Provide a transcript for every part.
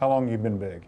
How long have you been big?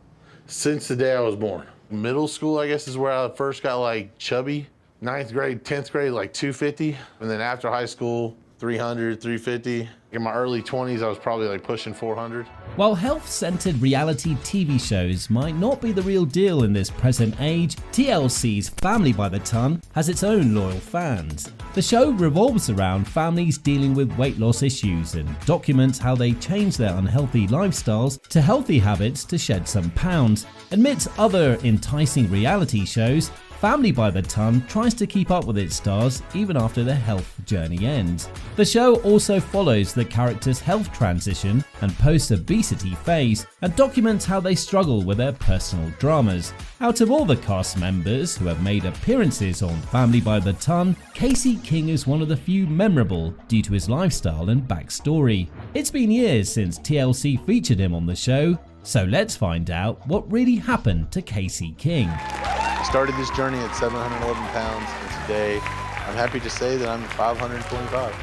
Since the day I was born. Middle school, I guess, is where I first got like chubby. 9th grade, 10th grade, like 250. And then after high school, 300, 350. In my early 20s, I was probably like pushing 400. While health-centered reality TV shows might not be the real deal in this present age, TLC's Family by the Ton has its own loyal fans. The show revolves around families dealing with weight loss issues and documents how they change their unhealthy lifestyles to healthy habits to shed some pounds. Amidst other enticing reality shows, Family by the Ton tries to keep up with its stars even after their health journey ends. The show also follows the characters' health transition and post-obesity phase and documents how they struggle with their personal dramas. Out of all the cast members who have made appearances on Family by the Ton, Casey King is one of the few memorable due to his lifestyle and backstory. It's been years since TLC featured him on the show, so let's find out what really happened to Casey King. Started this journey at 711 pounds, and today I'm happy to say that I'm 525.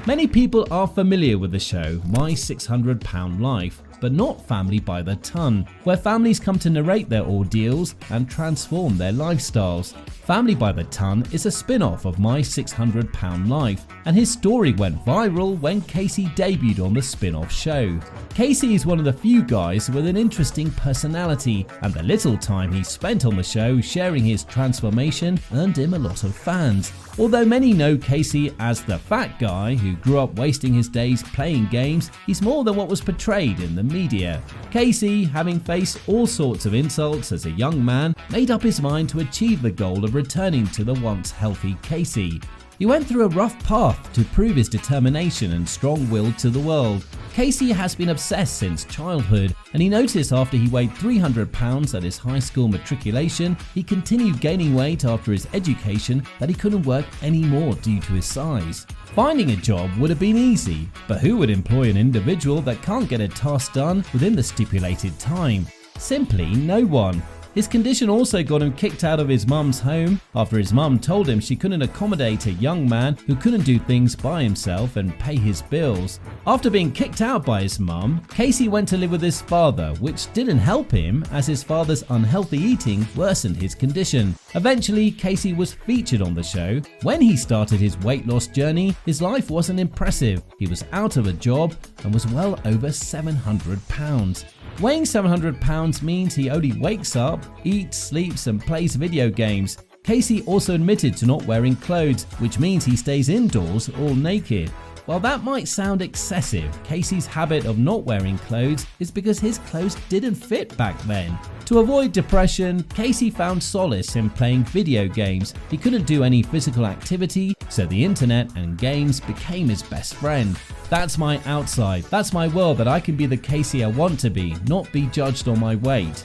Many people are familiar with the show My 600 Pound Life, but not Family by the Ton, where families come to narrate their ordeals and transform their lifestyles. Family by the Ton is a spin-off of My 600 Pound Life, and his story went viral when Casey debuted on the spin-off show. Casey is one of the few guys with an interesting personality, and the little time he spent on the show sharing his transformation earned him a lot of fans. Although many know Casey as the fat guy who grew up wasting his days playing games, he's more than what was portrayed in the media. Casey, having faced all sorts of insults as a young man, made up his mind to achieve the goal of returning to the once healthy Casey. He went through a rough path to prove his determination and strong will to the world. Casey has been obsessed since childhood, and he noticed after he weighed 300 pounds at his high school matriculation, he continued gaining weight after his education that he couldn't work anymore due to his size. Finding a job would have been easy, but who would employ an individual that can't get a task done within the stipulated time? Simply no one. His condition also got him kicked out of his mum's home after his mum told him she couldn't accommodate a young man who couldn't do things by himself and pay his bills. After being kicked out by his mum, Casey went to live with his father, which didn't help him as his father's unhealthy eating worsened his condition. Eventually, Casey was featured on the show. When he started his weight loss journey, his life wasn't impressive. He was out of a job and was well over 700 pounds. Weighing 700 pounds means he only wakes up, eats, sleeps and plays video games. Casey also admitted to not wearing clothes, which means he stays indoors all naked. While that might sound excessive, Casey's habit of not wearing clothes is because his clothes didn't fit back then. To avoid depression, Casey found solace in playing video games. He couldn't do any physical activity, so the internet and games became his best friend. That's my outside, that's my world that I can be the Casey I want to be, not be judged on my weight.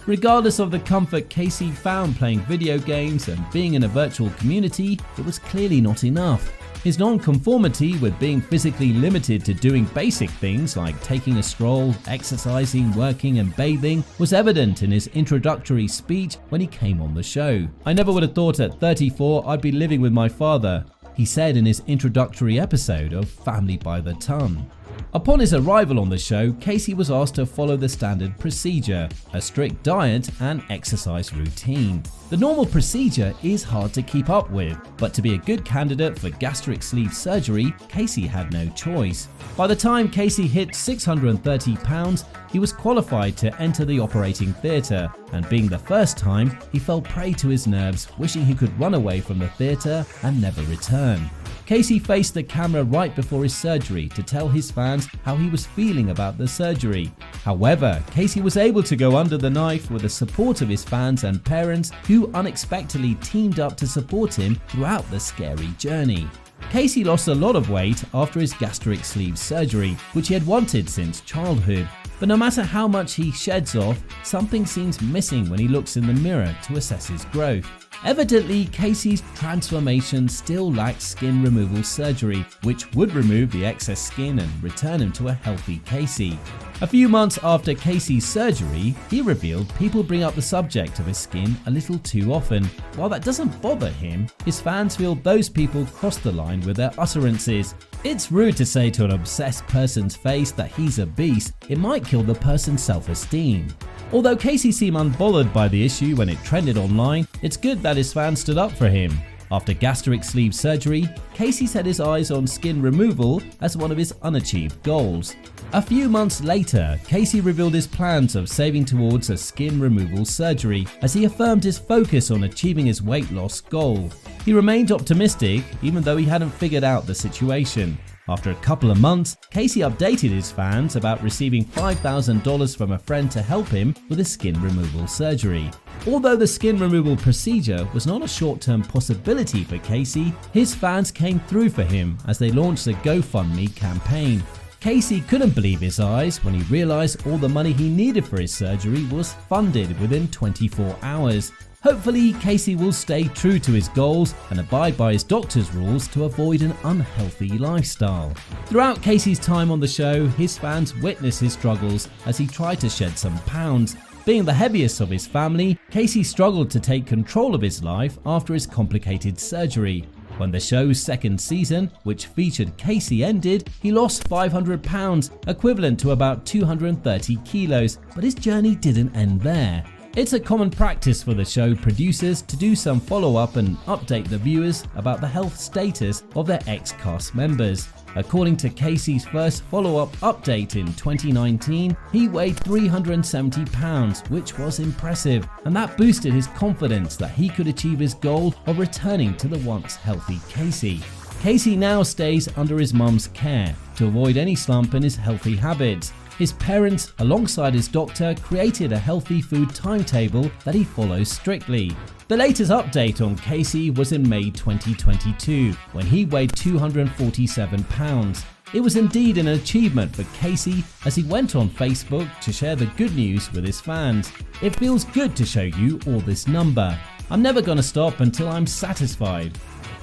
Regardless of the comfort Casey found playing video games and being in a virtual community, it was clearly not enough. His non-conformity with being physically limited to doing basic things like taking a stroll, exercising, working and bathing was evident in his introductory speech when he came on the show. "I never would have thought at 34 I'd be living with my father," he said in his introductory episode of Family by the Ton. Upon his arrival on the show, Casey was asked to follow the standard procedure, a strict diet and exercise routine. The normal procedure is hard to keep up with, but to be a good candidate for gastric sleeve surgery, Casey had no choice. By the time Casey hit 630 pounds, he was qualified to enter the operating theatre, and being the first time, he fell prey to his nerves, wishing he could run away from the theatre and never return. Casey faced the camera right before his surgery to tell his fans how he was feeling about the surgery. However, Casey was able to go under the knife with the support of his fans and parents who unexpectedly teamed up to support him throughout the scary journey. Casey lost a lot of weight after his gastric sleeve surgery, which he had wanted since childhood. But no matter how much he sheds off, something seems missing when he looks in the mirror to assess his growth. Evidently, Casey's transformation still lacks skin removal surgery, which would remove the excess skin and return him to a healthy Casey. A few months after Casey's surgery, he revealed people bring up the subject of his skin a little too often. While that doesn't bother him, his fans feel those people cross the line with their utterances. It's rude to say to an obsessed person's face that he's obese. It might kill the person's self-esteem. Although Casey seemed unbothered by the issue when it trended online, it's good that his fans stood up for him. After gastric sleeve surgery, Casey set his eyes on skin removal as one of his unachieved goals. A few months later, Casey revealed his plans of saving towards a skin removal surgery as he affirmed his focus on achieving his weight loss goal. He remained optimistic even though he hadn't figured out the situation. After a couple of months, Casey updated his fans about receiving $5,000 from a friend to help him with his skin removal surgery. Although the skin removal procedure was not a short-term possibility for Casey, his fans came through for him as they launched a GoFundMe campaign. Casey couldn't believe his eyes when he realized all the money he needed for his surgery was funded within 24 hours. Hopefully, Casey will stay true to his goals and abide by his doctor's rules to avoid an unhealthy lifestyle. Throughout Casey's time on the show, his fans witnessed his struggles as he tried to shed some pounds. Being the heaviest of his family, Casey struggled to take control of his life after his complicated surgery. When the show's second season, which featured Casey, ended, he lost 500 pounds, equivalent to about 230 kilos, but his journey didn't end there. It's a common practice for the show producers to do some follow-up and update the viewers about the health status of their ex-cast members. According to Casey's first follow-up update in 2019, he weighed 370 pounds, which was impressive, and that boosted his confidence that he could achieve his goal of returning to the once healthy Casey. Casey now stays under his mum's care to avoid any slump in his healthy habits. His parents, alongside his doctor, created a healthy food timetable that he follows strictly. The latest update on Casey was in May 2022, when he weighed 247 pounds. It was indeed an achievement for Casey as he went on Facebook to share the good news with his fans. It feels good to show you all this number. I'm never gonna stop until I'm satisfied.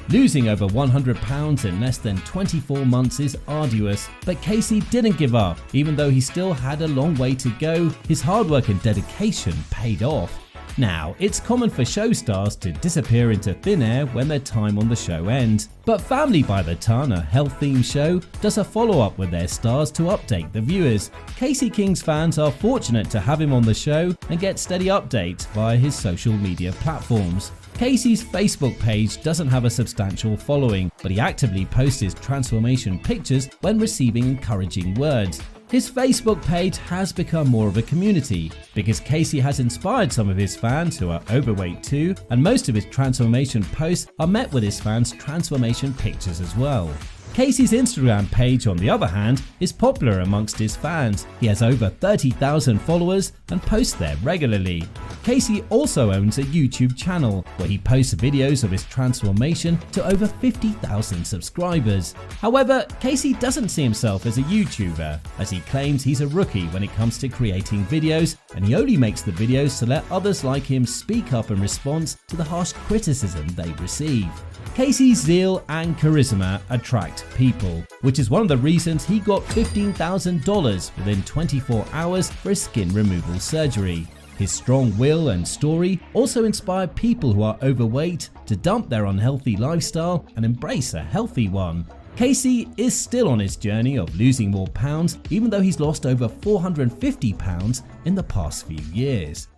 Losing over 100 pounds in less than 24 months is arduous, but Casey didn't give up. Even though he still had a long way to go, his hard work and dedication paid off. Now, it's common for show stars to disappear into thin air when their time on the show ends. But Family by the Ton, a health-themed show, does a follow-up with their stars to update the viewers. Casey King's fans are fortunate to have him on the show and get steady updates via his social media platforms. Casey's Facebook page doesn't have a substantial following, but he actively posts his transformation pictures when receiving encouraging words. His Facebook page has become more of a community because Casey has inspired some of his fans who are overweight too, and most of his transformation posts are met with his fans' transformation pictures as well. Casey's Instagram page, on the other hand, is popular amongst his fans. He has over 30,000 followers and posts there regularly. Casey also owns a YouTube channel where he posts videos of his transformation to over 50,000 subscribers. However, Casey doesn't see himself as a YouTuber, as he claims he's a rookie when it comes to creating videos, and he only makes the videos to let others like him speak up in response to the harsh criticism they receive. Casey's zeal and charisma attract people, which is one of the reasons he got $15,000 within 24 hours for his skin removal surgery. His strong will and story also inspire people who are overweight to dump their unhealthy lifestyle and embrace a healthy one. Casey is still on his journey of losing more pounds, even though he's lost over 450 pounds in the past few years.